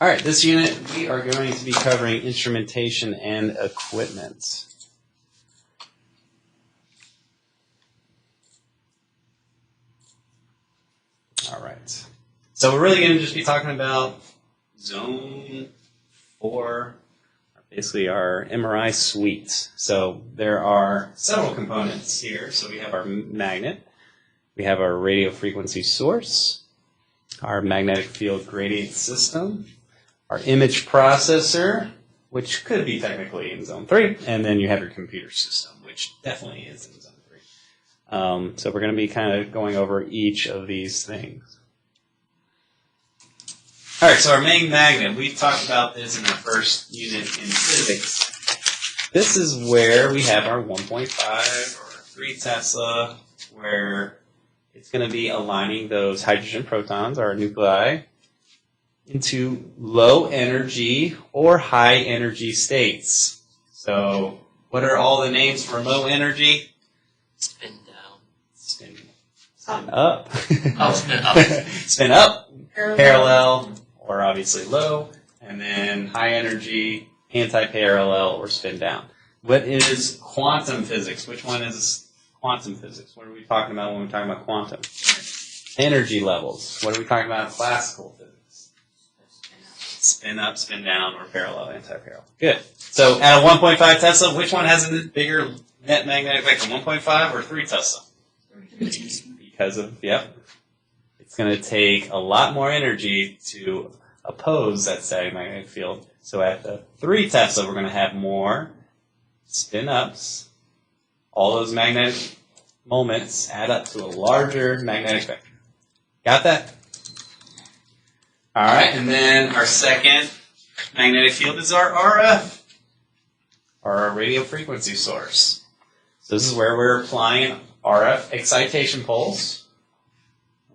All right, this unit we are going to be covering instrumentation and equipment. All right. So we're really going to just be talking about Zone 4, basically our MRI suite. So there are several components here. So we have our magnet, we have our radio frequency source, our magnetic field gradient system, our image processor, which could be technically in Zone 3, and then you have your computer system, which definitely is in Zone 3. So we're going to be kind of going over each of these things. All right, so our main magnet, we talked about this in our first unit in physics. This is where we have our 1.5 or 3 Tesla, where it's going to be aligning those hydrogen protons, our nuclei, into low energy or high energy states. So what are all the names for low energy? Spin down. Spin up. Oh, spin up. Spin up, parallel, or obviously low, and then high energy, anti-parallel, or spin down. What is quantum physics? Which one is quantum physics? What are we talking about when we're talking about quantum? Energy levels. What are we talking about in classical physics? Spin up, spin down, or parallel, anti-parallel. Good. So at a 1.5 Tesla, which one has a bigger net magnetic effect, a 1.5 or 3 Tesla? Because of, it's going to take a lot more energy to oppose that static magnetic field. So at the 3 Tesla, we're going to have more spin-ups. All those magnetic moments add up to a larger magnetic vector. Got that? All right, and then our second magnetic field is our RF, or our radio frequency source. So this is where we're applying RF excitation pulse.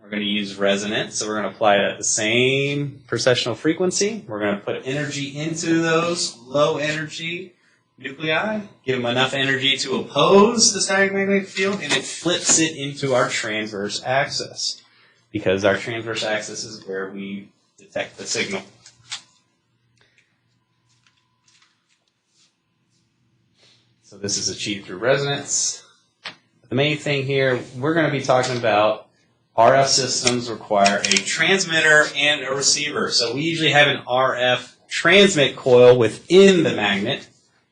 We're going to use resonance, so we're going to apply it at the same precessional frequency. We're going to put energy into those low energy nuclei, give them enough energy to oppose the static magnetic field, and it flips it into our transverse axis, because our transverse axis is where we detect the signal. So this is achieved through resonance. The main thing here, we're going to be talking about RF systems require a transmitter and a receiver. So we usually have an RF transmit coil within the magnet,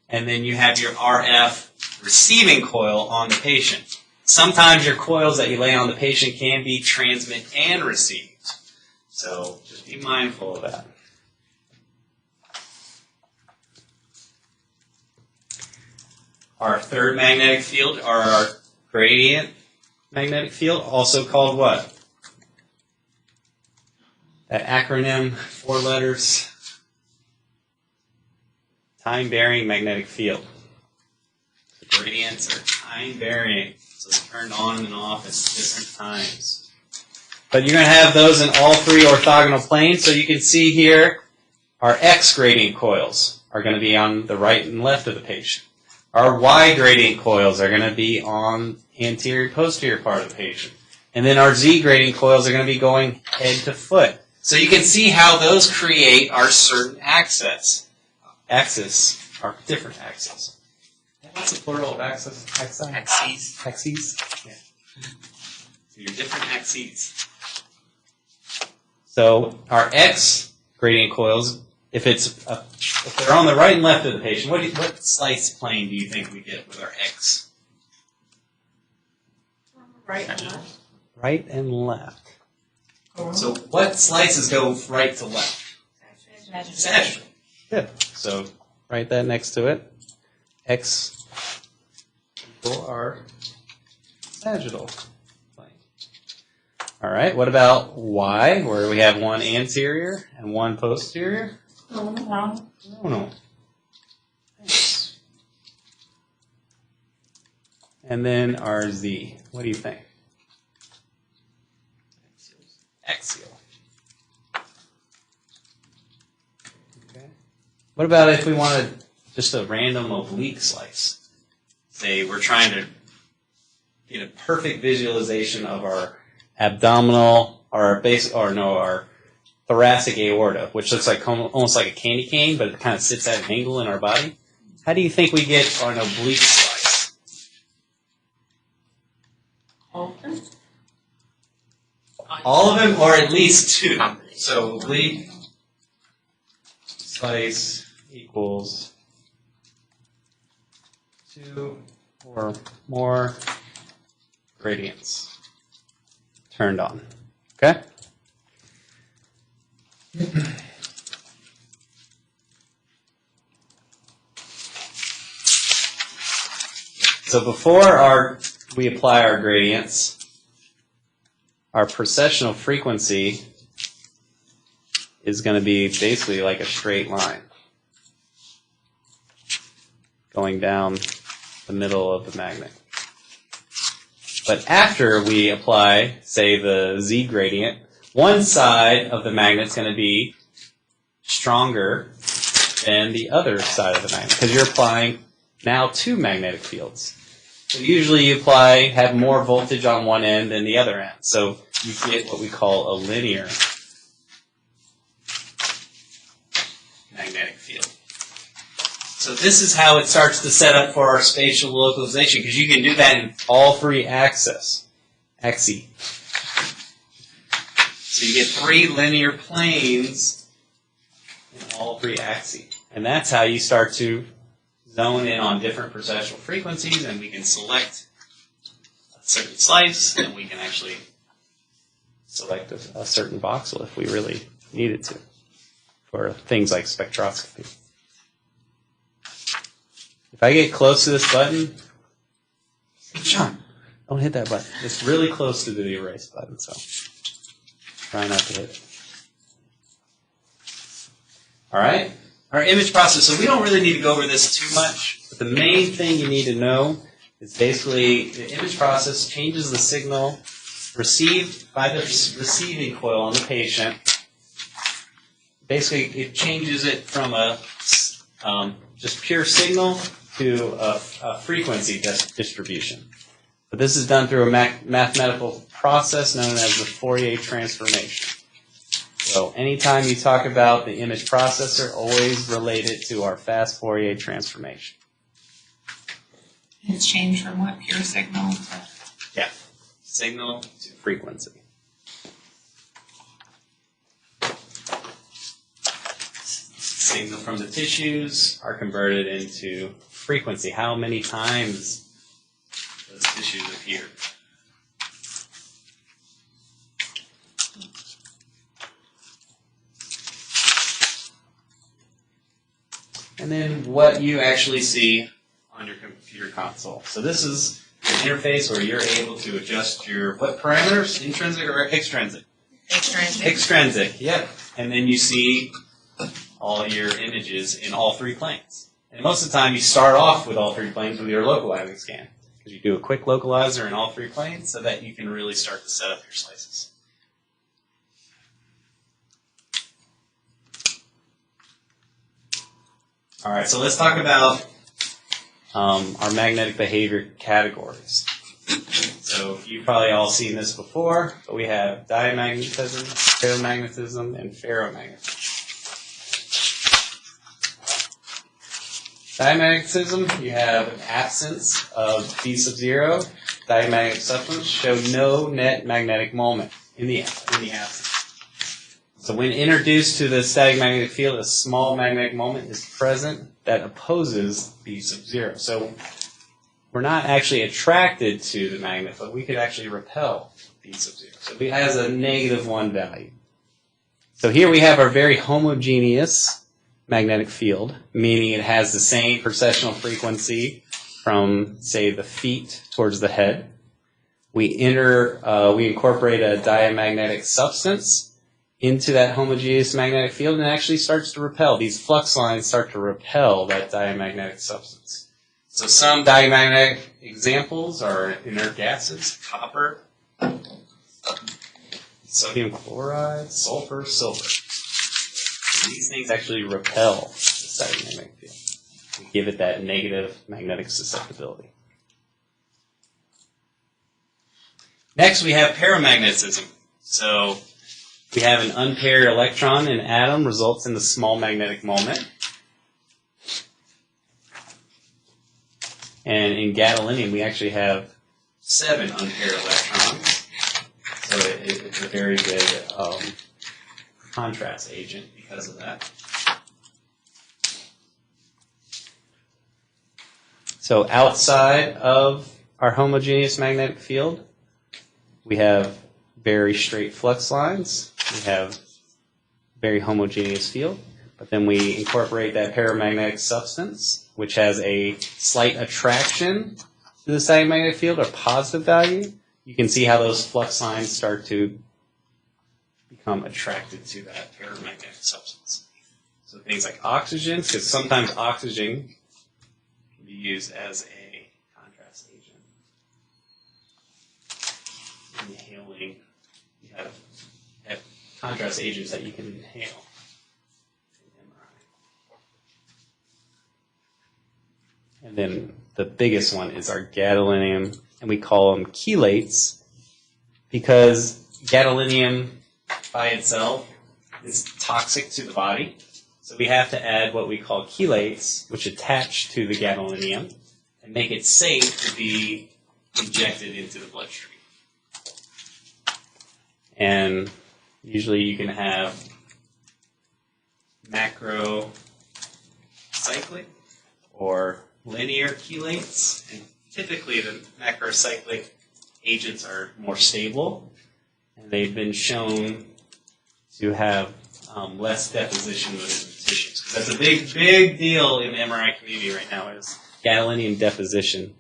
and then you have your RF receiving coil on the patient. Sometimes your coils that you lay on the patient can be transmit and received. So just be mindful of that. Our third magnetic field are our gradient magnetic field, also called what? That acronym, 4 letters. Time-varying magnetic field. The gradients are time-varying, so they're turned on and off at different times. But you're going to have those in all 3 orthogonal planes, so you can see here our X gradient coils are going to be on the right and left of the patient. Our Y gradient coils are going to be on anterior posterior part of the patient. And then our Z gradient coils are going to be going head to foot. So you can see how those create our certain axes. Axes are different axes. What's the plural of axis? Axes. Axes? Yeah. So your different axes. So our X gradient coils, if they're on the right and left of the patient, what slice plane do you think we get with our X? Right and left. Right and left. So what slices go right to left? Sagittal. Good. So write that next to it. X equal our sagittal plane. All right. What about Y, where we have one anterior and one posterior? No. Thanks. And then our Z. What do you think? Axial. Okay. What about if we wanted just a random oblique slice? Say we're trying to get a perfect visualization of our abdominal, our thoracic aorta, which looks like almost like a candy cane, but it kind of sits at an angle in our body. How do you think we get an oblique slice? All of them? All of them, or at least two. So oblique slice equals 2 or more gradients turned on. Okay? So before we apply our gradients, our precessional frequency is going to be basically like a straight line going down the middle of the magnet. But after we apply, say, the Z gradient, one side of the magnet's going to be stronger than the other side of the magnet because you're applying now two magnetic fields. So usually you have more voltage on one end than the other end. So you get what we call a linear magnetic field. So this is how it starts to set up for our spatial localization, because you can do that in all three axes. So you get three linear planes in all three axes. And that's how you start to zone in on different precessional frequencies, and we can select a certain slice, and we can actually select a certain voxel if we really needed to for things like spectroscopy. If I get close to this button, Sean, don't hit that button. It's really close to the erase button, so try not to hit it. All right? Our image process. So we don't really need to go over this too much, but the main thing you need to know is basically the image process changes the signal received by the receiving coil on the patient. Basically, it changes it from a just pure signal to a frequency distribution. But this is done through a mathematical process known as the Fourier transformation. So anytime you talk about the image processor, always relate it to our fast Fourier transformation. It's changed from what? Pure signal to... Yeah. Signal to frequency. Signal from the tissues are converted into frequency. How many times those tissues appear? And then what you actually see on your computer console. So this is the interface where you're able to adjust your, what parameters? Intrinsic or extrinsic? Extrinsic. Extrinsic, yep. And then you see all your images in all three planes. And most of the time you start off with all three planes with your localizing scan. Because you do a quick localizer in all three planes so that you can really start to set up your slices. All right, so let's talk about our magnetic behavior categories. So you've probably all seen this before, but we have diamagnetism, paramagnetism, and ferromagnetism. Diamagnetism, you have an absence of B sub 0. Diamagnetic substances show no net magnetic moment in the absence. So when introduced to the static magnetic field, a small magnetic moment is present that opposes B sub 0. So we're not actually attracted to the magnet, but we could actually repel B sub 0. So it has a -1 value. So here we have our very homogeneous magnetic field, meaning it has the same precessional frequency from, say, the feet towards the head. We incorporate a diamagnetic substance into that homogeneous magnetic field, and it actually starts to repel. These flux lines start to repel that diamagnetic substance. So some diamagnetic examples are inert gases, copper, sodium chloride, sulfur, silver. These things actually repel the static magnetic field and give it that negative magnetic susceptibility. Next, we have paramagnetism. So We have an unpaired electron and atom results in the small magnetic moment. And in gadolinium, we actually have 7 unpaired electrons. So it's a very good contrast agent because of that. So outside of our homogeneous magnetic field, we have very straight flux lines. We have very homogeneous field. But then we incorporate that paramagnetic substance, which has a slight attraction to the static magnetic field, or positive value. You can see how those flux lines start to become attracted to that paramagnetic substance. So things like oxygen, because sometimes oxygen can be used as a contrast agent. Inhaling, you have contrast agents that you can inhale. And then the biggest one is our gadolinium, and we call them chelates because gadolinium by itself is toxic to the body. So we have to add what we call chelates, which attach to the gadolinium and make it safe to be injected into the bloodstream. And usually you can have macrocyclic or linear chelates, and typically the macrocyclic agents are more stable, and they've been shown to have less deposition within the tissues. That's a big deal in the MRI community right now is gadolinium deposition.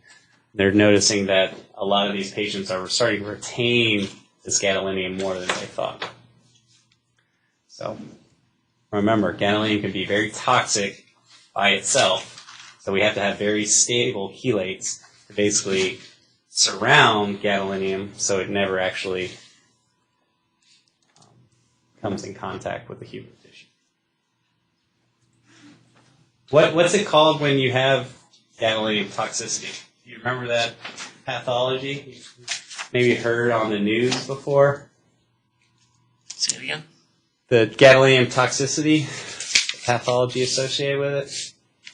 They're noticing that a lot of these patients are starting to retain this gadolinium more than they thought. So remember, gadolinium can be very toxic by itself. So we have to have very stable chelates to basically surround gadolinium so it never actually comes in contact with the human tissue. What's it called when you have gadolinium toxicity? Do you remember that pathology? Maybe heard on the news before? Say it again? The gadolinium toxicity, the pathology associated with it,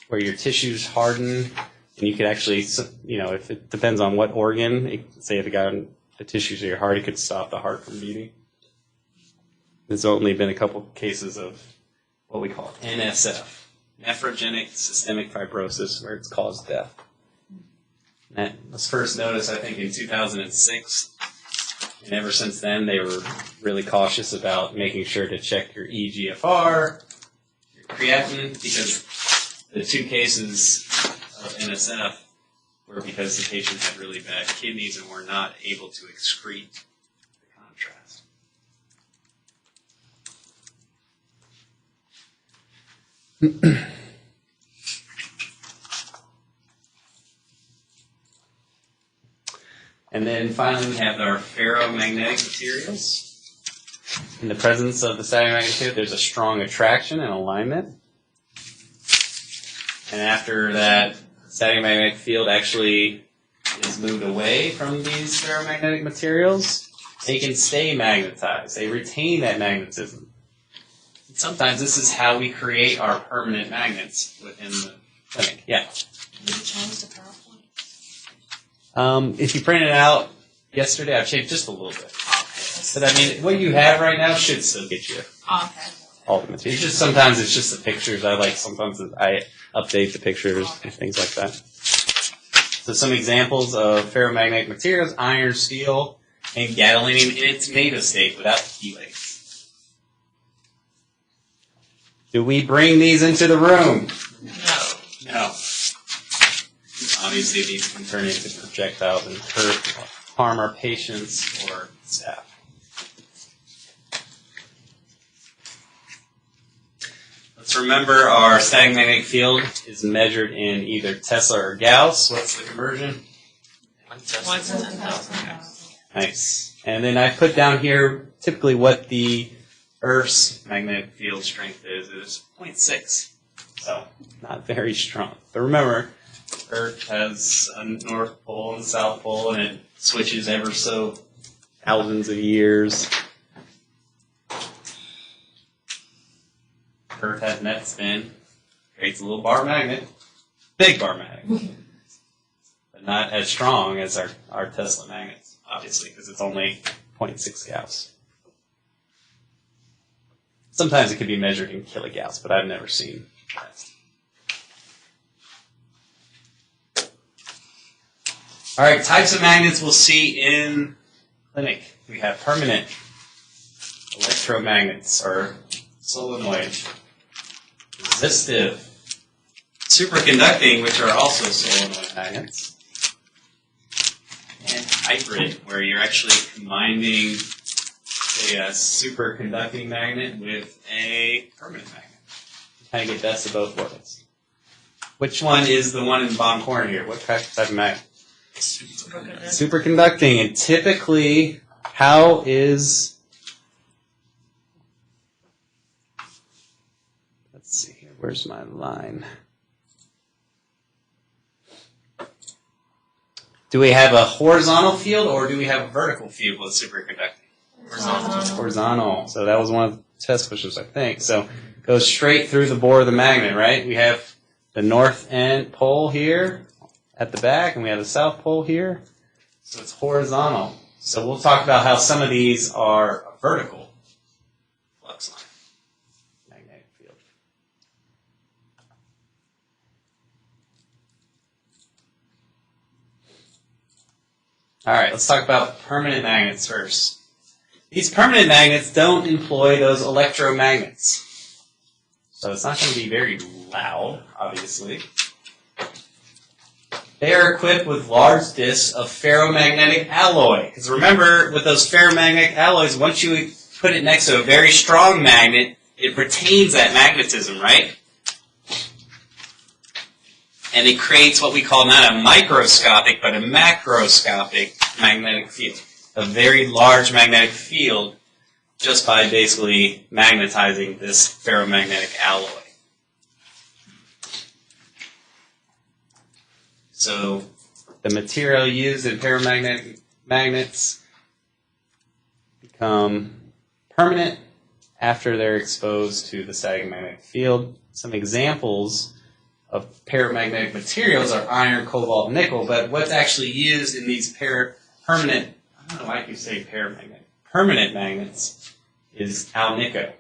where your tissues harden, and you could actually, if it depends on what organ, say if it got in the tissues of your heart, it could stop the heart from beating. There's only been a couple cases of what we call NSF, nephrogenic systemic fibrosis, where it's caused death. And that was first noticed, I think, in 2006. And ever since then, they were really cautious about making sure to check your EGFR, your creatinine, because the 2 cases of NSF were because the patient had really bad kidneys and were not able to excrete the contrast. And then finally we have our ferromagnetic materials. In the presence of the static magnetic field, there's a strong attraction and alignment. And after that static magnetic field actually is moved away from these ferromagnetic materials, they can stay magnetized. They retain that magnetism. And sometimes this is how we create our permanent magnets within the clinic. Yeah? Did you change the PowerPoint? If you printed it out yesterday, I've changed just a little bit. Okay. But I mean, what you have right now should still get you Okay. all the materials. Sometimes it's just the pictures. Sometimes I update the pictures and things like that. So some examples of ferromagnetic materials: iron, steel, and gadolinium in its native state without chelates. Do we bring these into the room? No. Obviously, these can turn into projectiles and harm our patients or staff. Let's remember our static magnetic field is measured in either Tesla or Gauss. What's the conversion? 1 Tesla. 1 to 10,000. Nice. And then I put down here typically what the Earth's magnetic field strength is. It is 0.6. So not very strong. But remember, Earth has a North Pole and South Pole, and it switches ever so thousands of years. Earth has net spin, creates a little bar magnet, big bar magnet, but not as strong as our Tesla magnets, obviously, because it's only 0.6 Gauss. Sometimes it could be measured in kilogauss, but I've never seen that. All right, types of magnets we'll see in clinic. We have permanent electromagnets, or solenoid, resistive, superconducting, which are also solenoid magnets, and hybrid, where you're actually combining a superconducting magnet with a permanent magnet. You kind of get best of both worlds. Which one is the one in the bottom corner here? What type of magnet? Superconducting. And typically, how is... Let's see here. Where's my line? Do we have a horizontal field or do we have a vertical field with superconducting? Horizontal. So that was one of the test questions, I think. So goes straight through the bore of the magnet, right? We have the north end pole here at the back, and we have the south pole here. So it's horizontal. So we'll talk about how some of these are a vertical flux line, magnetic field. All right, let's talk about permanent magnets first. These permanent magnets don't employ those electromagnets. So it's not going to be very loud, obviously. They are equipped with large discs of ferromagnetic alloy. Because remember, with those ferromagnetic alloys, once you put it next to a very strong magnet, it retains that magnetism, right? And it creates what we call not a microscopic, but a macroscopic magnetic field. A very large magnetic field just by basically magnetizing this ferromagnetic alloy. So the material used in paramagnetic magnets become permanent after they're exposed to the static magnetic field. Some examples of paramagnetic materials are iron, cobalt, nickel, but what's actually used in these permanent, I don't know why I keep saying paramagnetic, permanent magnets is alnico.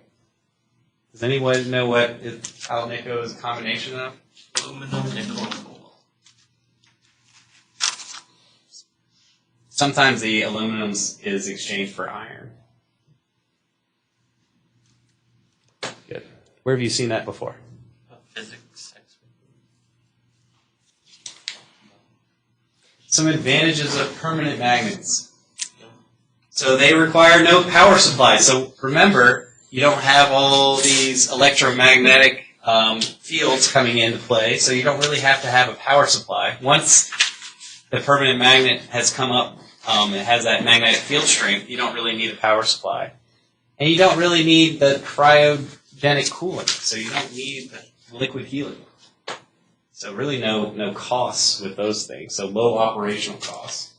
Does anyone know what alnico is a combination of? Aluminum, nickel, and cobalt. Sometimes the aluminum is exchanged for iron. Good. Where have you seen that before? Physics. Some advantages of permanent magnets. So they require no power supply. So remember, you don't have all these electromagnetic fields coming into play, so you don't really have to have a power supply. Once the permanent magnet has come up, it has that magnetic field strength, you don't really need a power supply. And you don't really need the cryogenic cooling, so you don't need the liquid helium. So really no costs with those things, so low operational costs.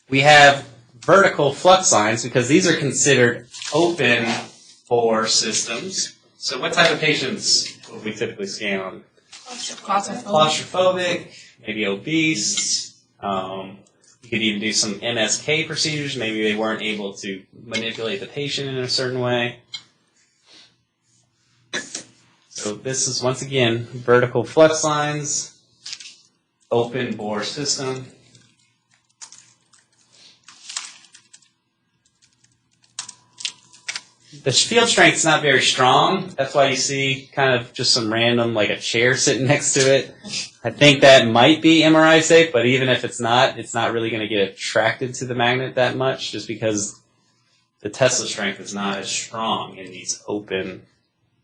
We have vertical flux lines because these are considered open bore systems. So what type of patients would we typically scan on? Claustrophobic, maybe obese. You could even do some MSK procedures. Maybe they weren't able to manipulate the patient in a certain way. So this is, once again, vertical flux lines, open bore system. The field strength is not very strong. That's why you see kind of just some random, like a chair sitting next to it. I think that might be MRI safe, but even if it's not really going to get attracted to the magnet that much, just because the Tesla strength is not as strong in these open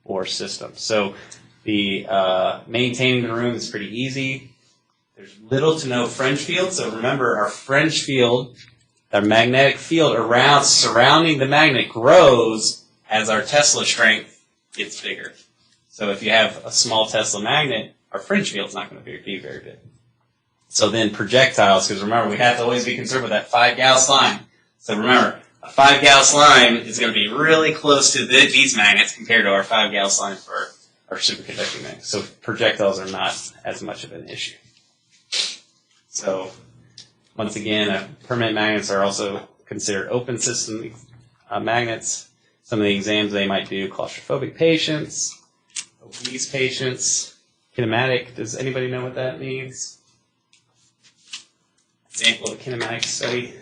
bore systems. So the maintaining the room is pretty easy. There's little to no fringe field. So remember, our fringe field, our magnetic field surrounding the magnet grows as our Tesla strength gets bigger. So if you have a small Tesla magnet, our fringe field's not going to be very big. So then projectiles, because remember, we have to always be concerned with that 5 Gauss line. So remember, a 5 Gauss line is going to be really close to these magnets compared to our 5 Gauss line for our superconducting magnets. So projectiles are not as much of an issue. So once again, permanent magnets are also considered open system magnets. Some of the exams they might do: claustrophobic patients, obese patients, kinematic. Does anybody know what that means? Example of a kinematic study.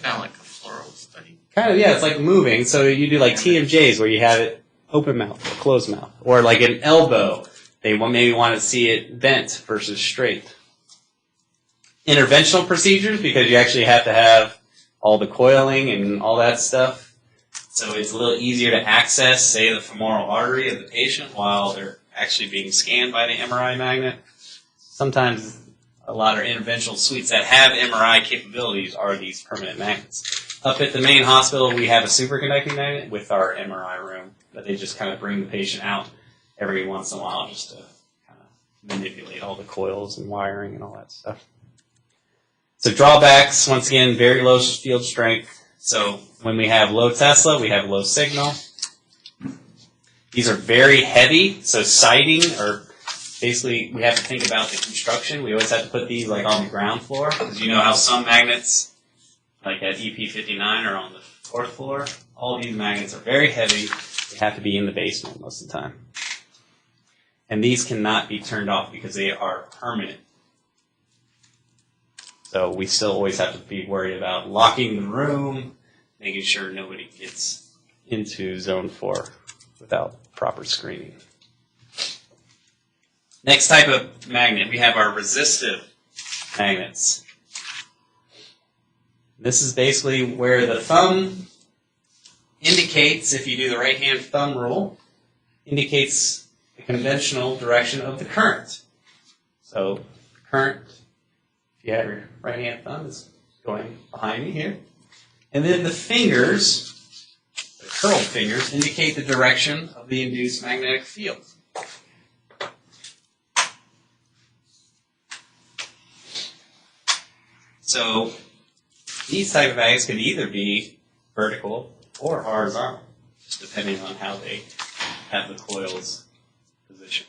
Kind of like a floral study. Kind of, yeah, it's like moving. So you do like TMJs where you have it open mouth or closed mouth. Or like an elbow, they maybe want to see it bent versus straight. Interventional procedures, because you actually have to have all the coiling and all that stuff. So it's a little easier to access, say, the femoral artery of the patient while they're actually being scanned by the MRI magnet. Sometimes a lot of interventional suites that have MRI capabilities are these permanent magnets. Up at the main hospital, we have a superconducting magnet with our MRI room that they just kind of bring the patient out every once in a while just to kind of manipulate all the coils and wiring and all that stuff. So drawbacks, once again, very low field strength. So when we have low Tesla, we have low signal. These are very heavy, so sighting, or basically we have to think about the construction. We always have to put these like on the ground floor, because you know how some magnets, like at EP59, are on the 4th floor. All these magnets are very heavy. They have to be in the basement most of the time. And these cannot be turned off because they are permanent. So we still always have to be worried about locking the room, making sure nobody gets into zone 4 without proper screening. Next type of magnet, we have our resistive magnets. This is basically where the thumb indicates, if you do the right hand thumb rule, indicates the conventional direction of the current. So the current, if you have your right hand thumb, is going behind me here. And then the fingers, the curled fingers, indicate the direction of the induced magnetic field. So these type of magnets can either be vertical or horizontal, just depending on how they have the coils positioned.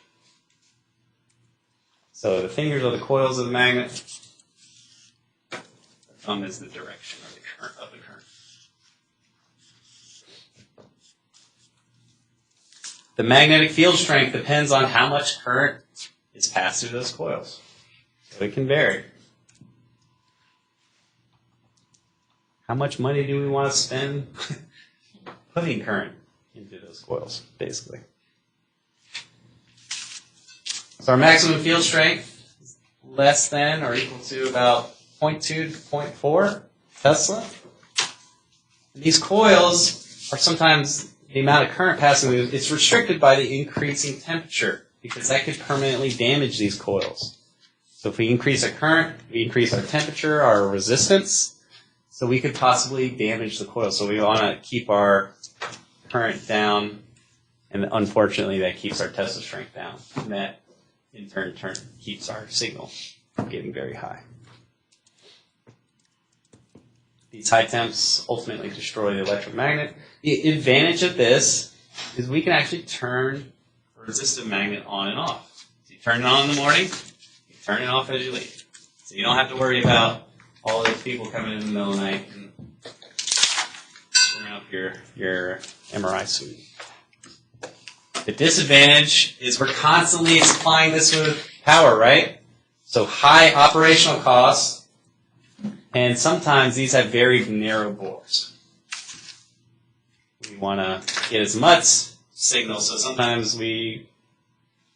So the fingers are the coils of the magnet. The thumb is the direction of the current. The magnetic field strength depends on how much current is passed through those coils. So it can vary. How much money do we want to spend putting current into those coils, basically? So our maximum field strength is less than or equal to about 0.2 to 0.4 Tesla. And these coils are sometimes, the amount of current passing through, it's restricted by the increasing temperature, because that could permanently damage these coils. So if we increase our current, we increase our temperature, our resistance, so we could possibly damage the coil. So we want to keep our current down, and unfortunately that keeps our Tesla strength down. And that, in turn, keeps our signal from getting very high. These high temps ultimately destroy the electromagnet. The advantage of this is we can actually turn a resistive magnet on and off. So you turn it on in the morning, you turn it off as you leave. So you don't have to worry about all those people coming in the middle of the night and turning up your MRI suite. The disadvantage is we're constantly supplying this with power, right? So high operational costs, and sometimes these have very narrow bores. We want to get as much signal, so sometimes we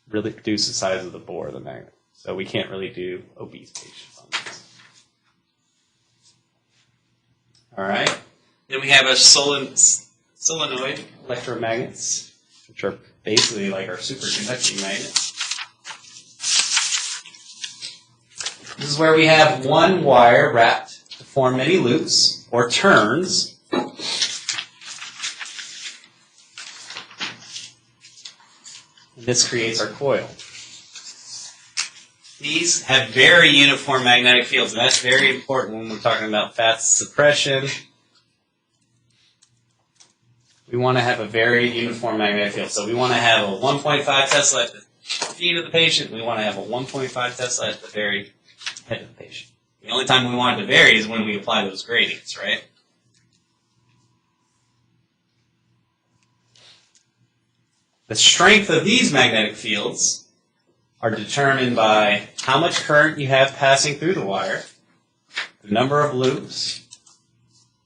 really reduce the size of the bore of the magnet. So we can't really do obese patients on this. All right. Then we have our solenoid electromagnets, which are basically like our superconducting magnets. This is where we have one wire wrapped to form many loops or turns. And this creates our coil. These have very uniform magnetic fields, and that's very important when we're talking about fast suppression We want to have a very uniform magnetic field. So we want to have a 1.5 Tesla at the feet of the patient. We want to have a 1.5 Tesla at the very head of the patient. The only time we want it to vary is when we apply those gradients, right? The strength of these magnetic fields are determined by how much current you have passing through the wire, the number of loops,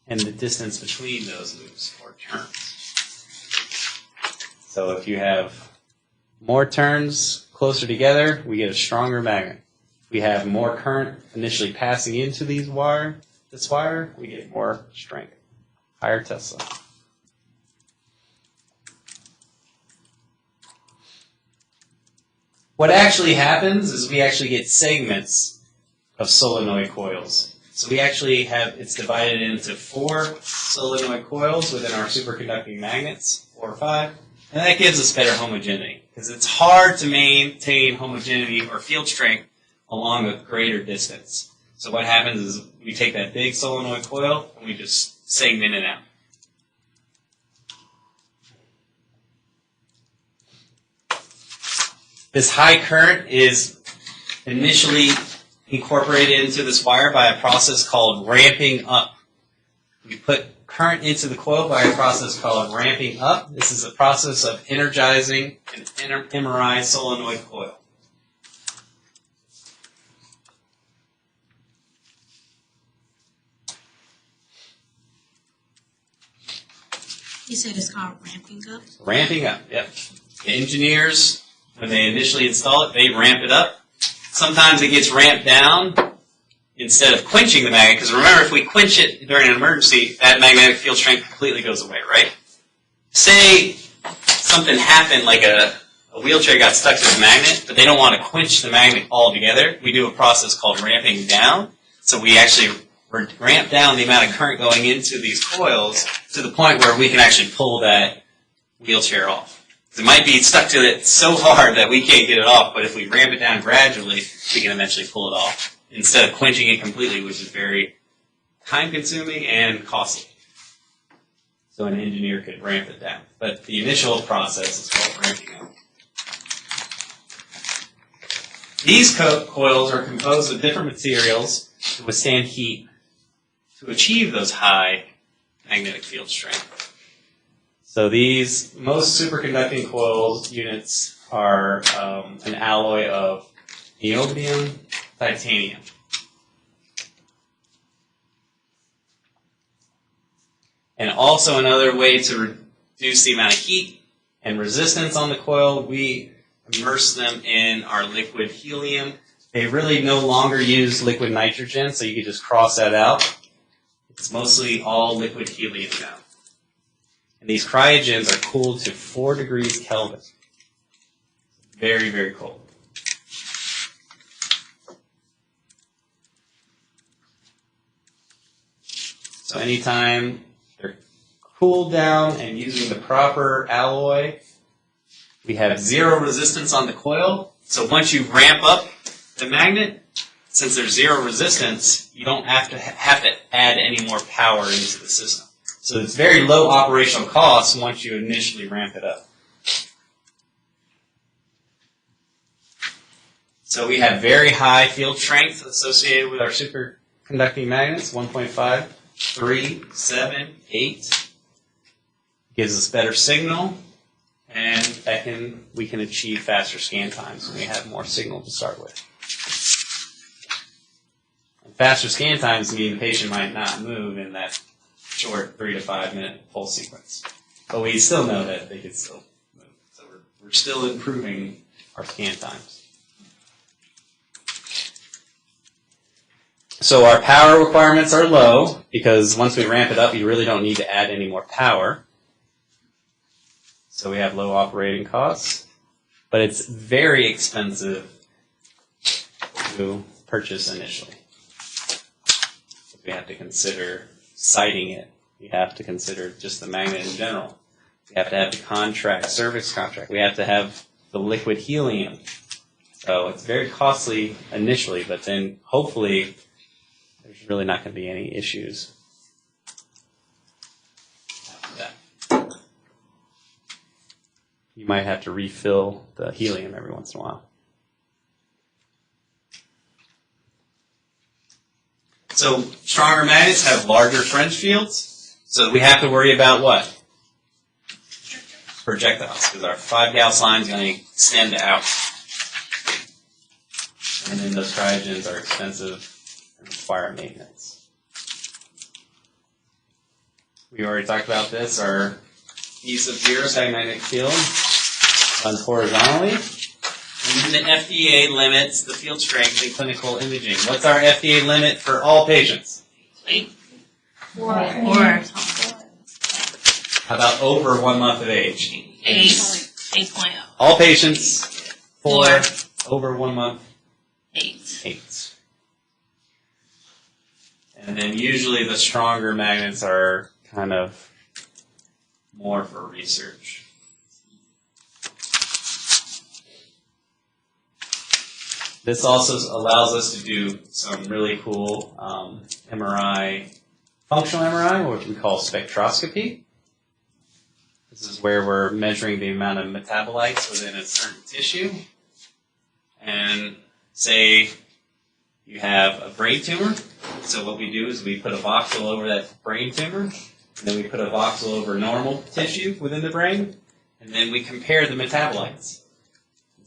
and the distance between those loops or turns. So if you have more turns closer together, we get a stronger magnet. If we have more current initially passing into this wire, we get more strength, higher Tesla. What actually happens is we actually get segments of solenoid coils. So we actually have, it's divided into 4 solenoid coils within our superconducting magnets, 4 or 5, and that gives us better homogeneity, because it's hard to maintain homogeneity or field strength along a greater distance. So what happens is we take that big solenoid coil and we just segment it out. This high current is initially incorporated into this wire by a process called ramping up. We put current into the coil by a process called ramping up. This is a process of energizing an MRI solenoid coil. You said it's called ramping up? Ramping up, yep. The engineers, when they initially install it, they ramp it up. Sometimes it gets ramped down instead of quenching the magnet, because remember, if we quench it during an emergency, that magnetic field strength completely goes away, right? Say something happened, like a wheelchair got stuck to the magnet, but they don't want to quench the magnet altogether. We do a process called ramping down. So we actually ramp down the amount of current going into these coils to the point where we can actually pull that wheelchair off. It might be stuck to it so hard that we can't get it off, but if we ramp it down gradually, we can eventually pull it off, instead of quenching it completely, which is very time-consuming and costly. So an engineer could ramp it down. But the initial process is called ramping up. These coils are composed of different materials to withstand heat to achieve those high magnetic field strength. So most superconducting coil units are an alloy of niobium, titanium. And also another way to reduce the amount of heat and resistance on the coil, we immerse them in our liquid helium. They really no longer use liquid nitrogen, so you can just cross that out. It's mostly all liquid helium now. And these cryogens are cooled to 4 degrees Kelvin. Very, very cold. So anytime they're cooled down and using the proper alloy, we have 0 resistance on the coil. So once you ramp up the magnet, since there's 0 resistance, you don't have to add any more power into the system. So it's very low operational cost once you initially ramp it up. So we have very high field strength associated with our superconducting magnets, 1.5, 3, 7, 8. Gives us better signal, and we can achieve faster scan times when we have more signal to start with. And faster scan times mean the patient might not move in that short 3 to 5 minute pulse sequence. But we still know that they can still move. So we're still improving our scan times. So our power requirements are low, because once we ramp it up, you really don't need to add any more power. So we have low operating costs. But it's very expensive to purchase initially. We have to consider siting it. We have to consider just the magnet in general. We have to have the contract, service contract. We have to have the liquid helium. So it's very costly initially, but then hopefully there's really not going to be any issues after that. you might have to refill the helium every once in a while. So stronger magnets have larger fringe fields, so we have to worry about what? Projectiles, because our 5 Gauss line is going to extend out. And then those cryogens are expensive and require maintenance. We already talked about this. Our piece of ferromagnetic field runs horizontally. And then the FDA limits the field strength in clinical imaging. What's our FDA limit for all patients? 4. How about over 1 month of age? 8.0. All patients, 4. 4. Over 1 month, 8. 8. And then usually the stronger magnets are kind of more for research. This also allows us to do some really cool MRI, functional MRI, what we call spectroscopy. This is where we're measuring the amount of metabolites within a certain tissue. And say you have a brain tumor. So what we do is we put a voxel over that brain tumor, and then we put a voxel over normal tissue within the brain, and then we compare the metabolites.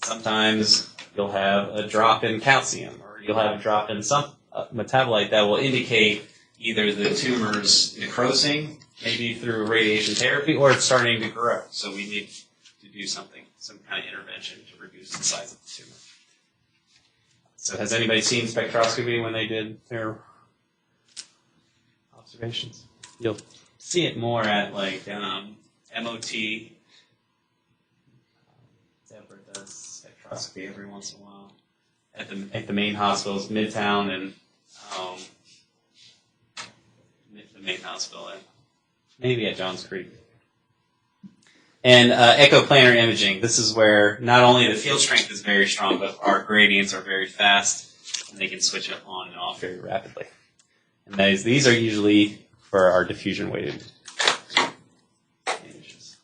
Sometimes you'll have a drop in calcium, or you'll have a drop in some metabolite that will indicate either the tumor's necrosing, maybe through radiation therapy, or it's starting to grow. So we need to do something, some kind of intervention to reduce the size of the tumor. So has anybody seen spectroscopy when they did their observations? You'll see it more at like MOT. Deborah does spectroscopy every once in a while at the main hospitals, Midtown and the main hospital, and maybe at Johns Creek. And echoplanar imaging. This is where not only the field strength is very strong, but our gradients are very fast, and they can switch it on and off very rapidly. And these are usually for our diffusion-weighted images.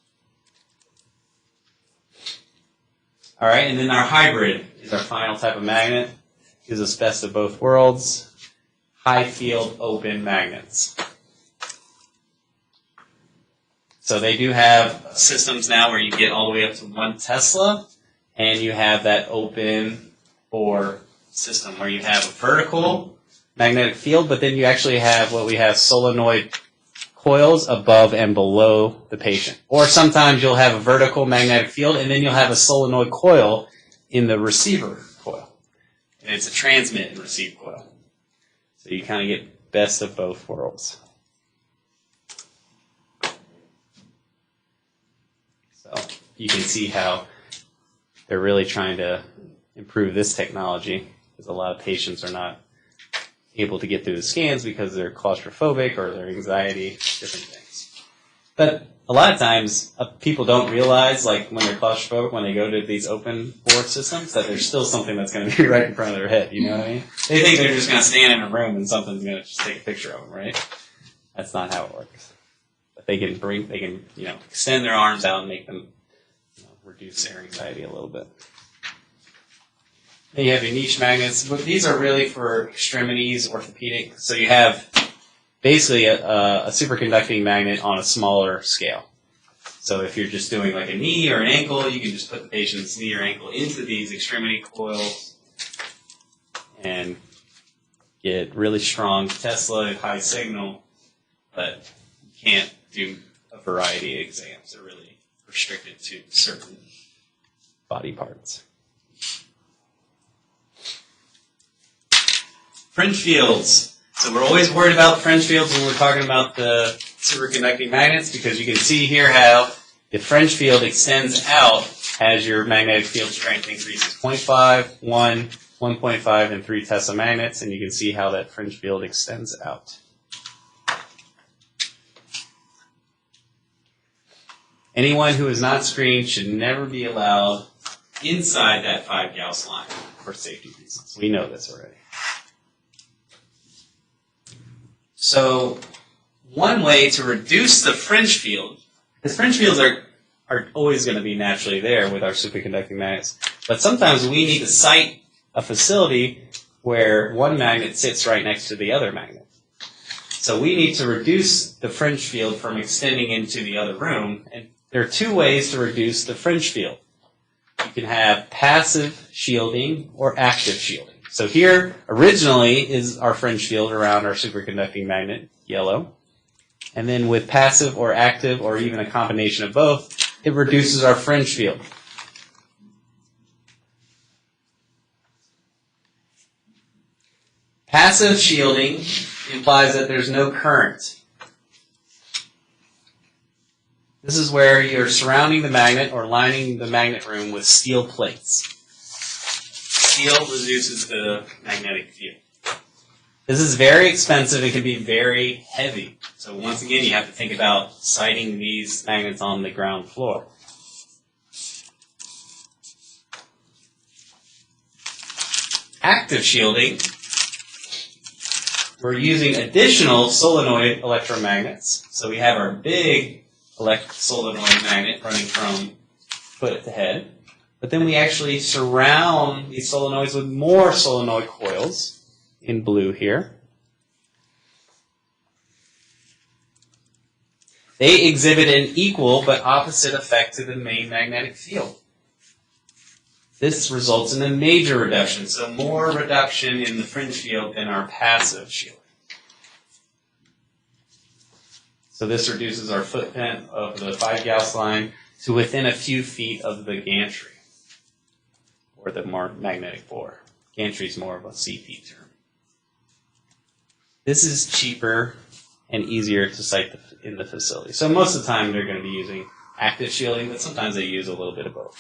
All right, and then our hybrid is our final type of magnet. Gives us best of both worlds. High field open magnets. So they do have systems now where you get all the way up to 1 Tesla, and you have that open bore system where you have a vertical magnetic field, but then you actually have what we have solenoid coils above and below the patient. Or sometimes you'll have a vertical magnetic field, and then you'll have a solenoid coil in the receiver coil. And it's a transmit and receive coil. So you kind of get best of both worlds. So you can see how they're really trying to improve this technology, because a lot of patients are not able to get through the scans because they're claustrophobic or their anxiety, different things. But a lot of times people don't realize, like when they're claustrophobic, when they go to these open bore systems, that there's still something that's going to be right in front of their head, you know what I mean? They think they're just going to stand in a room and something's going to just take a picture of them, right? That's not how it works. But they can extend their arms out and make them reduce their anxiety a little bit. Then you have your niche magnets, but these are really for extremities, orthopedic. So you have basically a superconducting magnet on a smaller scale. So if you're just doing like a knee or an ankle, you can just put the patient's knee or ankle into these extremity coils and get really strong Tesla, high signal, but you can't do a variety of exams. They're really restricted to certain body parts. Fringe fields. So we're always worried about fringe fields when we're talking about the superconducting magnets, because you can see here how the fringe field extends out as your magnetic field strength increases. 0.5, 1, 1.5, and 3 Tesla magnets, and you can see how that fringe field extends out. Anyone who is not screened should never be allowed inside that 5 Gauss line for safety reasons. We know this already. So one way to reduce the fringe field, because fringe fields are are always going to be naturally there with our superconducting magnets. But sometimes we need to site a facility where one magnet sits right next to the other magnet. So we need to reduce the fringe field from extending into the other room. And there are two ways to reduce the fringe field. You can have passive shielding or active shielding. So here, originally, is our fringe field around our superconducting magnet, yellow. And then with passive or active, or even a combination of both, it reduces our fringe field. Passive shielding implies that there's no current. This is where you're surrounding the magnet or lining the magnet room with steel plates. Steel reduces the magnetic field. This is very expensive. It can be very heavy. So once again, you have to think about siting these magnets on the ground floor. Active shielding, we're using additional solenoid electromagnets. So we have our big solenoid magnet running from foot to head. But then we actually surround these solenoids with more solenoid coils in blue here. They exhibit an equal but opposite effect to the main magnetic field. This results in a major reduction, so more reduction in the fringe field than our passive shielding. So this reduces our footprint of the 5 Gauss line to within a few feet of the gantry, or the more magnetic bore. Gantry is more of a CP term. This is cheaper and easier to site in the facility. So most of the time they're going to be using active shielding, but sometimes they use a little bit of both.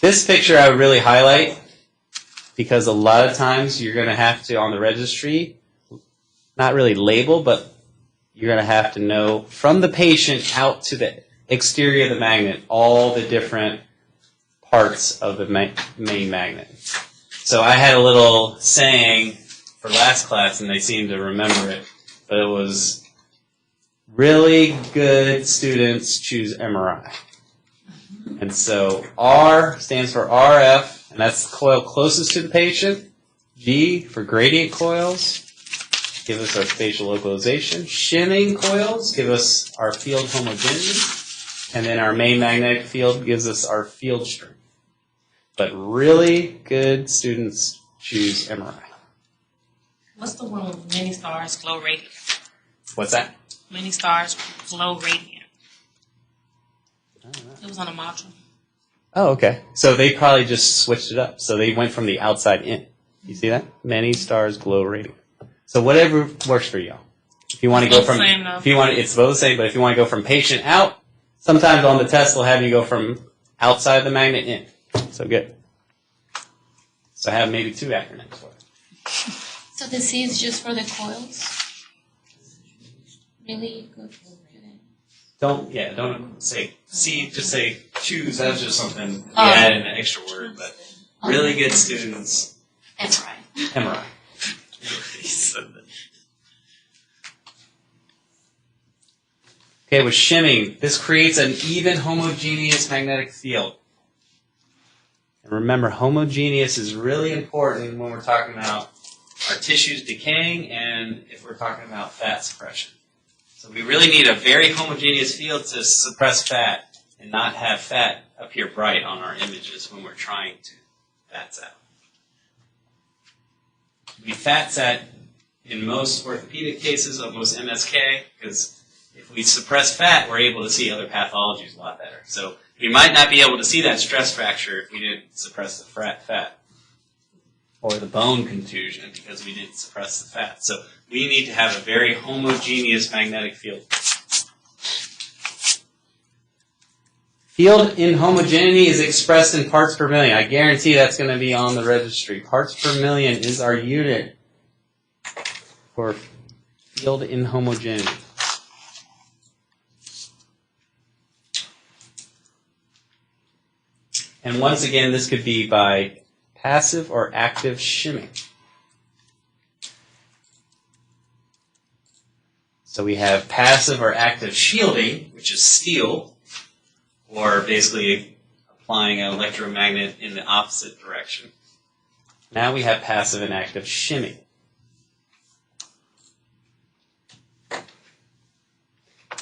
This picture I would really highlight because a lot of times you're going to have to, on the registry, not really label, but you're going to have to know from the patient out to the exterior of the magnet all the different parts of the main magnet. So I had a little saying for last class, and they seemed to remember it, but it was, really good students choose MRI. And so R stands for RF, and that's the coil closest to the patient. G for gradient coils, give us our spatial localization. Shimming coils give us our field homogeneity. And then our main magnetic field gives us our field strength. But really good students choose MRI. What's the one with many stars glow radiant? What's that? Many stars glow radiant. It was on a module. Oh, okay. So they probably just switched it up. So they went from the outside in. You see that? Many stars glow radiant. So whatever works for y'all. If you want to go from, it's both the same, but if you want to go from patient out, sometimes on the test they'll have you go from outside the magnet in. So good. So I have maybe 2 acronyms for it. So the C is just for the coils? Really good. Don't say C, just say choose. That's just something we added an extra word, but really good students. MRI. MRI. Okay, with shimming, this creates an even homogeneous magnetic field. And remember, homogeneous is really important when we're talking about our tissues decaying and if we're talking about fat suppression. So we really need a very homogeneous field to suppress fat and not have fat appear bright on our images when we're trying to fat out. We fat set in most orthopedic cases of most MSK because if we suppress fat, we're able to see other pathologies a lot better. So we might not be able to see that stress fracture if we didn't suppress the fat. Or the bone contusion because we didn't suppress the fat. So we need to have a very homogeneous magnetic field. Field inhomogeneity is expressed in parts per million. I guarantee that's going to be on the registry. Parts per million is our unit for field inhomogeneity. And once again, this could be by passive or active shimming. So we have passive or active shielding, which is steel, or basically applying an electromagnet in the opposite direction. Now we have passive and active shimming.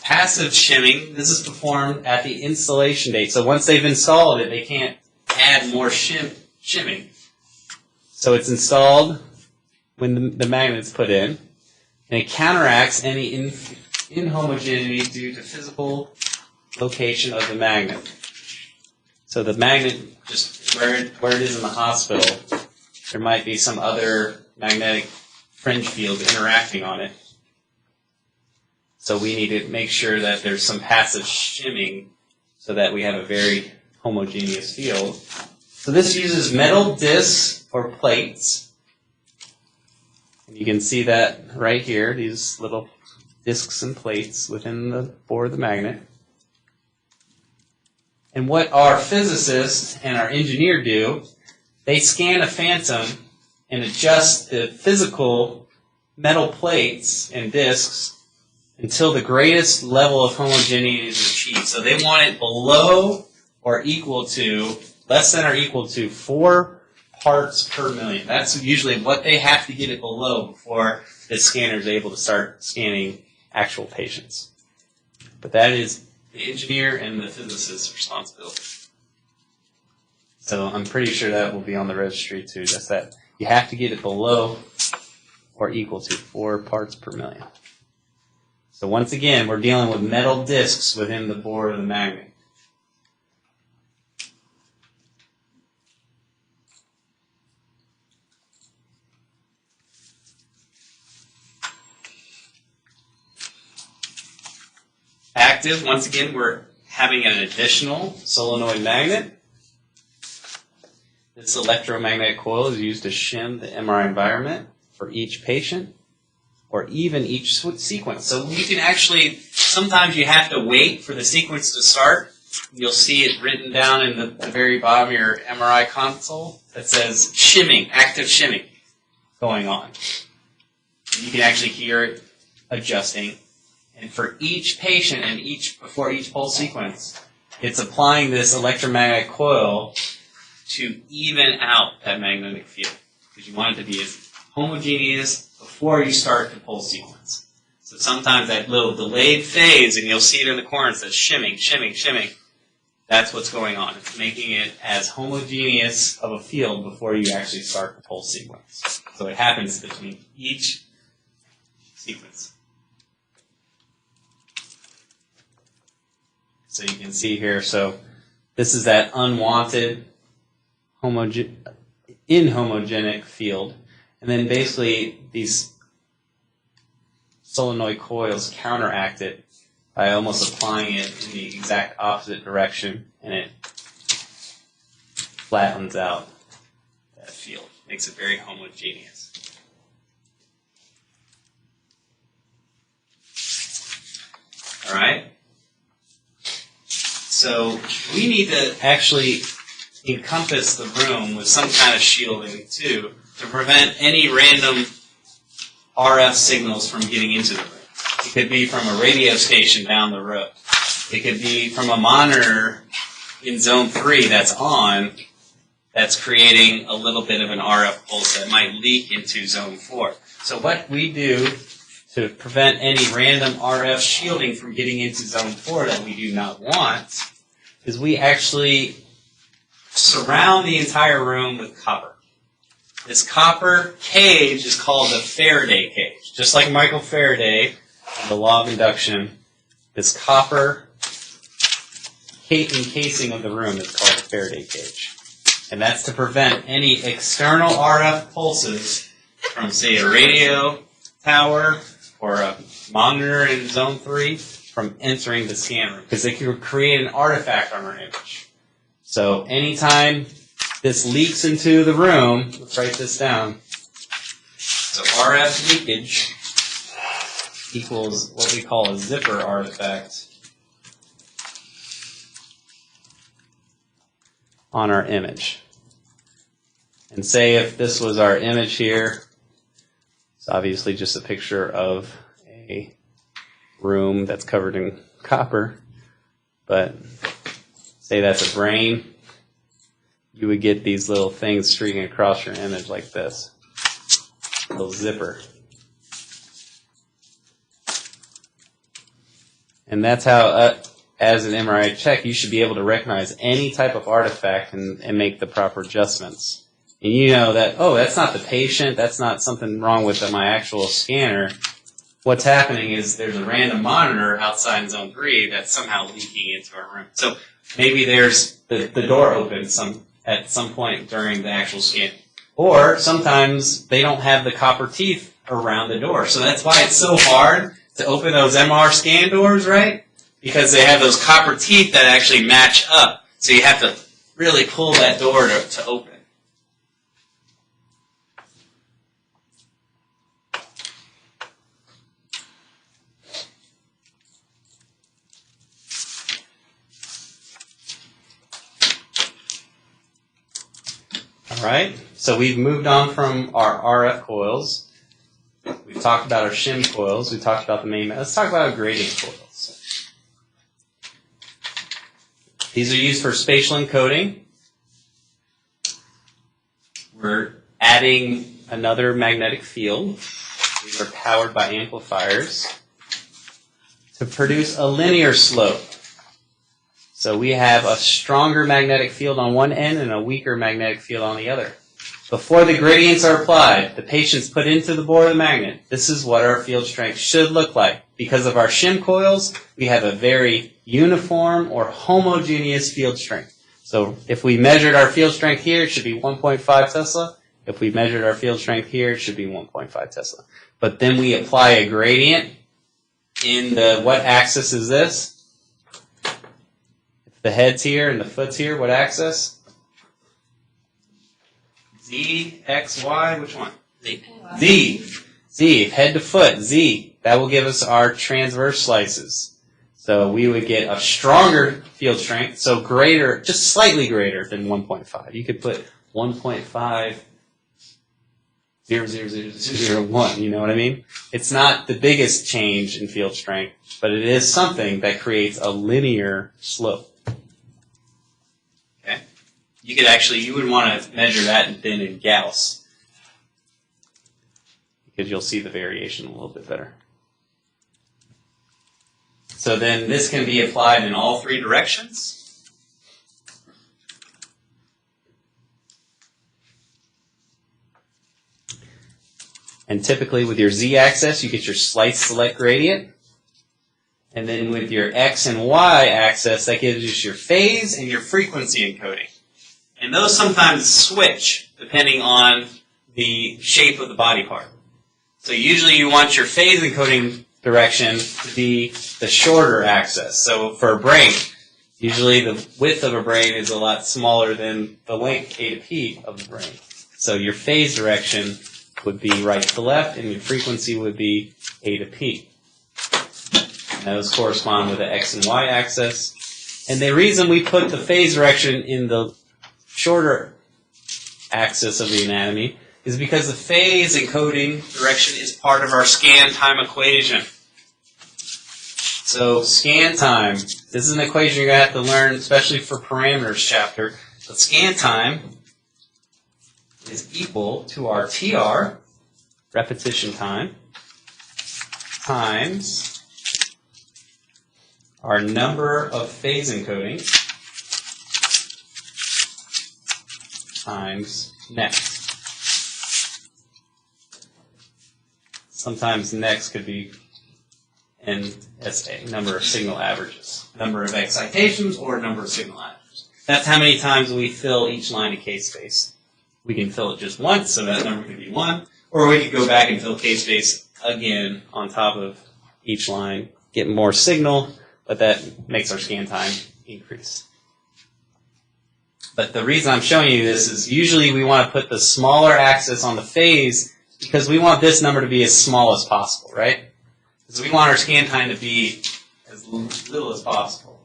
Passive shimming, this is performed at the installation date. So once they've installed it, they can't add more shimming. So it's installed when the magnet's put in, and it counteracts any inhomogeneity due to physical location of the magnet. So the magnet, just where it is in the hospital, there might be some other magnetic fringe field interacting on it. So we need to make sure that there's some passive shimming so that we have a very homogeneous field. So this uses metal discs or plates. And you can see that right here, these little discs and plates within the bore of the magnet. And what our physicist and our engineer do, they scan a phantom and adjust the physical metal plates and discs until the greatest level of homogeneity is achieved. So they want it below or equal to, less than or equal to 4 parts per million. That's usually what they have to get it below before the scanner is able to start scanning actual patients. But that is the engineer and the physicist's responsibility. So I'm pretty sure that will be on the registry too, just that you have to get it below or equal to 4 parts per million. So once again, we're dealing with metal discs within the bore of the magnet. Active, once again, we're having an additional solenoid magnet. This electromagnetic coil is used to shim the MRI environment for each patient, or even each sequence. So you can actually, sometimes you have to wait for the sequence to start. You'll see it written down in the very bottom of your MRI console that says shimming, active shimming going on. You can actually hear it adjusting. And for each patient and before each pulse sequence, it's applying this electromagnetic coil to even out that magnetic field. Because you want it to be as homogeneous before you start the pulse sequence. So sometimes that little delayed phase, and you'll see it in the corner, it says shimming, shimming, shimming. That's what's going on. It's making it as homogeneous of a field before you actually start the pulse sequence. So it happens between each sequence. So you can see here, so this is that unwanted inhomogenic field. And then basically these solenoid coils counteract it by almost applying it in the exact opposite direction, and it flattens out that field. Makes it very homogeneous. All right? So we need to actually encompass the room with some kind of shielding too, to prevent any random RF signals from getting into the room. It could be from a radio station down the road. It could be from a monitor in zone 3 that's on, that's creating a little bit of an RF pulse that might leak into zone 4. So what we do to prevent any random RF shielding from getting into zone 4 that we do not want is we actually surround the entire room with copper. This copper cage is called the Faraday cage. Just like Michael Faraday, the law of induction, this copper encasing of the room is called the Faraday cage. And that's to prevent any external RF pulses from, say, a radio tower or a monitor in zone 3 from entering the scan room, because they can create an artifact on our image. So anytime this leaks into the room, let's write this down. So RF leakage equals what we call a zipper artifact on our image. And say if this was our image here, it's obviously just a picture of a room that's covered in copper, but say that's a brain, you would get these little things streaking across your image like this. Little zipper. And that's how, as an MRI check, you should be able to recognize any type of artifact and make the proper adjustments. And you know that, oh, that's not the patient, that's not something wrong with my actual scanner. What's happening is there's a random monitor outside in zone 3 that's somehow leaking into our room. So maybe there's the door opens at some point during the actual scan. Or sometimes they don't have the copper teeth around the door. So that's why it's so hard to open those MR scan doors, right? Because they have those copper teeth that actually match up. So you have to really pull that door to open. All right, so we've moved on from our RF coils. We've talked about our shim coils. We talked about the main. Let's talk about our gradient coils. These are used for spatial encoding. We're adding another magnetic field. These are powered by amplifiers to produce a linear slope. So we have a stronger magnetic field on one end and a weaker magnetic field on the other. Before the gradients are applied, the patient's put into the bore of the magnet. This is what our field strength should look like. Because of our shim coils, we have a very uniform or homogeneous field strength. So if we measured our field strength here, it should be 1.5 Tesla. If we measured our field strength here, it should be 1.5 Tesla. But then we apply a gradient in the, what axis is this? The head's here and the foot's here. What axis? Z, X, Y. Which one? Z. Z. Z. Head to foot. Z. That will give us our transverse slices. So we would get a stronger field strength, so greater, just slightly greater than 1.5. You could put 1.5, 0.00001. You know what I mean? It's not the biggest change in field strength, but it is something that creates a linear slope. You would want to measure that then in Gauss, because you'll see the variation a little bit better. So then this can be applied in all three directions. And typically with your z-axis, you get your slice select gradient. And then with your x and y axis, that gives you your phase and your frequency encoding. And those sometimes switch depending on the shape of the body part. So usually you want your phase encoding direction to be the shorter axis. So for a brain, usually the width of a brain is a lot smaller than the length, A to P, of the brain. So your phase direction would be right to left, and your frequency would be A to P. And those correspond with the X and Y axis. And the reason we put the phase direction in the shorter axis of the anatomy is because the phase encoding direction is part of our scan time equation. So scan time, this is an equation you're going to have to learn, especially for parameters chapter. But scan time is equal to our TR, repetition time, times our number of phase encodings times next. Sometimes next could be NSA, number of signal averages, number of excitations, or number of signal averages. That's how many times we fill each line of K-space. We can fill it just once, so that number could be 1, or we could go back and fill K-space again on top of each line, get more signal, but that makes our scan time increase. But the reason I'm showing you this is usually we want to put the smaller axis on the phase because we want this number to be as small as possible, right? Because we want our scan time to be as little as possible.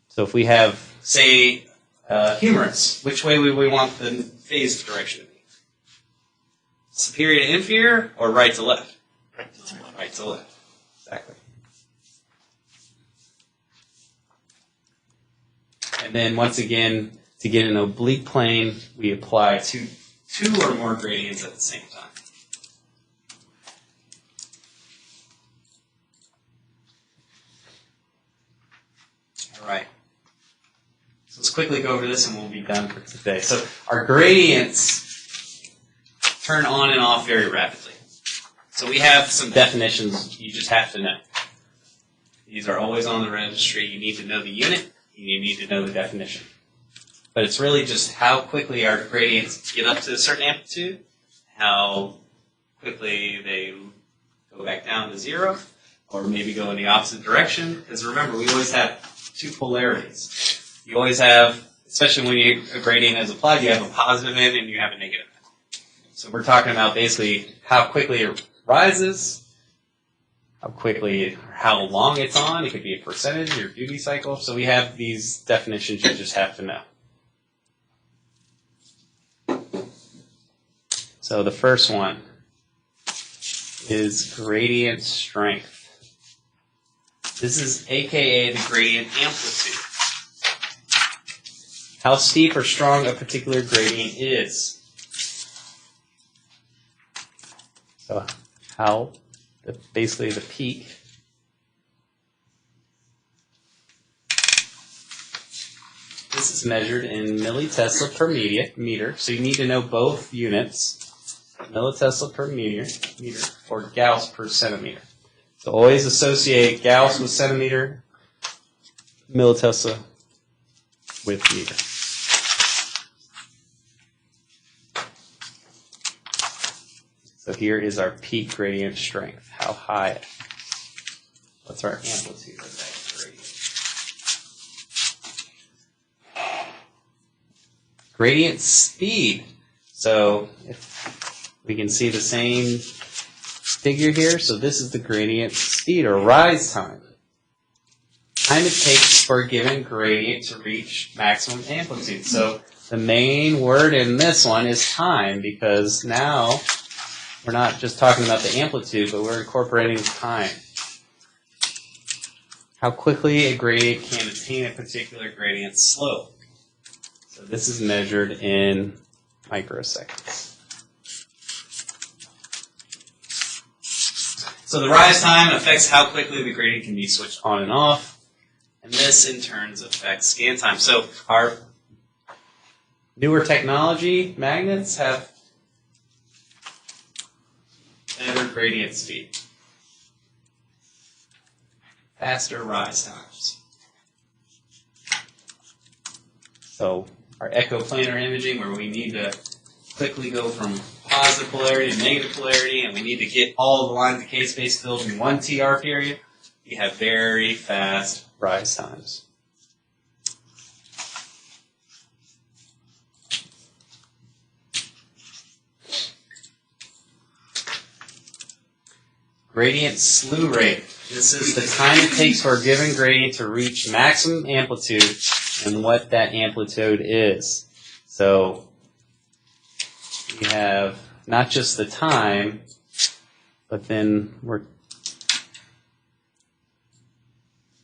So if we have, say, humerus, which way would we want the phase direction to be? superior to inferior, or right to left? Right to left. Right to left. Exactly. And then once again, to get an oblique plane, we apply two or more gradients at the same time. All right. So let's quickly go over this and we'll be done for today. So our gradients turn on and off very rapidly. So we have some definitions you just have to know. These are always on the registry. You need to know the unit. You need to know the definition. But it's really just how quickly our gradients get up to a certain amplitude, how quickly they go back down to zero, or maybe go in the opposite direction. Because remember, we always have two polarities. You always have, especially when a gradient is applied, you have a positive end and you have a negative end. So we're talking about basically how quickly it rises, how quickly, how long it's on. It could be a percentage or duty cycle. So we have these definitions you just have to know. So the first one is gradient strength. This is AKA the gradient amplitude. How steep or strong a particular gradient is. So how, basically the peak. This is measured in millitesla per meter. So you need to know both units. Millitesla per meter, or Gauss per centimeter. So always associate Gauss with centimeter, millitesla with meter. So here is our peak gradient strength. How high? What's our amplitude of that gradient? Gradient speed. So if we can see the same figure here. So this is the gradient speed or rise time. Time it takes for a given gradient to reach maximum amplitude. So the main word in this one is time, because now we're not just talking about the amplitude, but we're incorporating time. How quickly a gradient can attain a particular gradient slope. So this is measured in microseconds. So the rise time affects how quickly the gradient can be switched on and off, and this in turn affects scan time. So our newer technology magnets have better gradient speed, faster rise times. So our echoplanar imaging, where we need to quickly go from positive polarity to negative polarity, and we need to get all the lines of K-space filled in one TR period, we have very fast rise times. Gradient slew rate. This is the time it takes for a given gradient to reach maximum amplitude and what that amplitude is. So we have not just the time, but then we're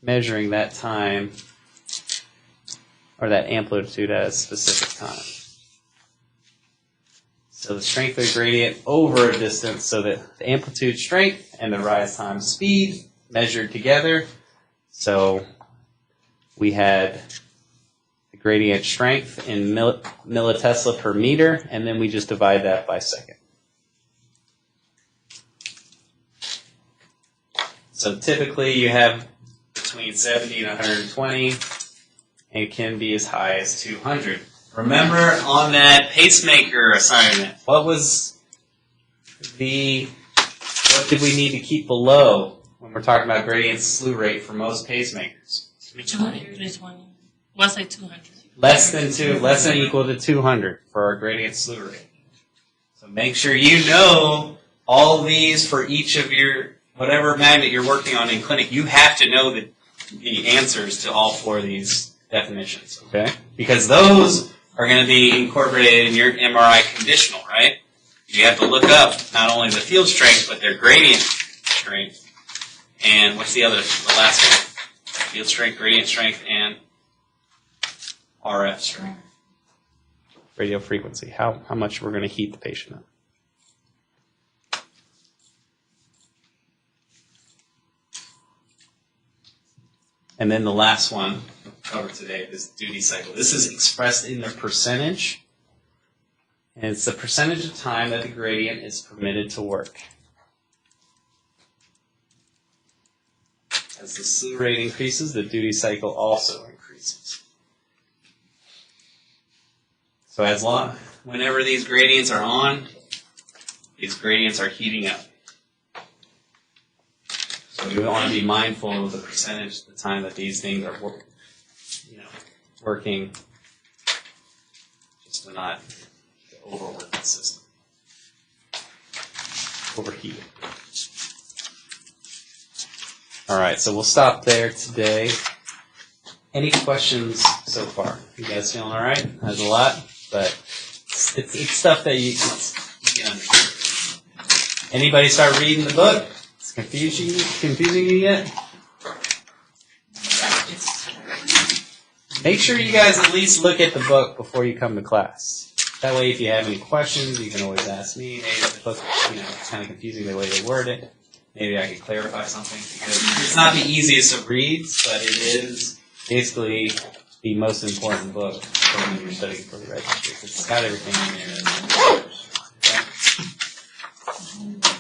measuring that time or that amplitude at a specific time. So the strength of the gradient over a distance, so that the amplitude strength and the rise time speed measured together. So we had the gradient strength in millitesla per meter, and then we just divide that by second. So typically you have between 70 and 120, and it can be as high as 200. Remember on that pacemaker assignment, what did we need to keep below when we're talking about gradient slew rate for most pacemakers? 220. Well, I say 200. Less than equal to 200 for our gradient slew rate. So make sure you know all these for each of your, whatever magnet you're working on in clinic. You have to know the answers to all four of these definitions, okay? Because those are going to be incorporated in your MRI conditional, right? You have to look up not only the field strength, but their gradient strength. And what's the last one? Field strength, gradient strength, and RF strength. Radio frequency, how much we're going to heat the patient up. And then the last one we'll cover today is duty cycle. This is expressed in the percentage. And it's the percentage of time that the gradient is permitted to work. As the slew rate increases, the duty cycle also increases. So whenever these gradients are on, these gradients are heating up. So we want to be mindful of the percentage of the time that these things are working, just to not overwork the system. Overheat it. All right, so we'll stop there today. Any questions so far? You guys feeling all right? That's a lot, but it's stuff that you can understand. Anybody start reading the book? It's confusing you yet? Make sure you guys at least look at the book before you come to class. That way, if you have any questions, you can always ask me. Hey, the book, it's kind of confusing the way they word it. Maybe I could clarify something, because it's not the easiest of reads, but it is basically the most important book when you're studying for the registry. It's got everything in there. Okay?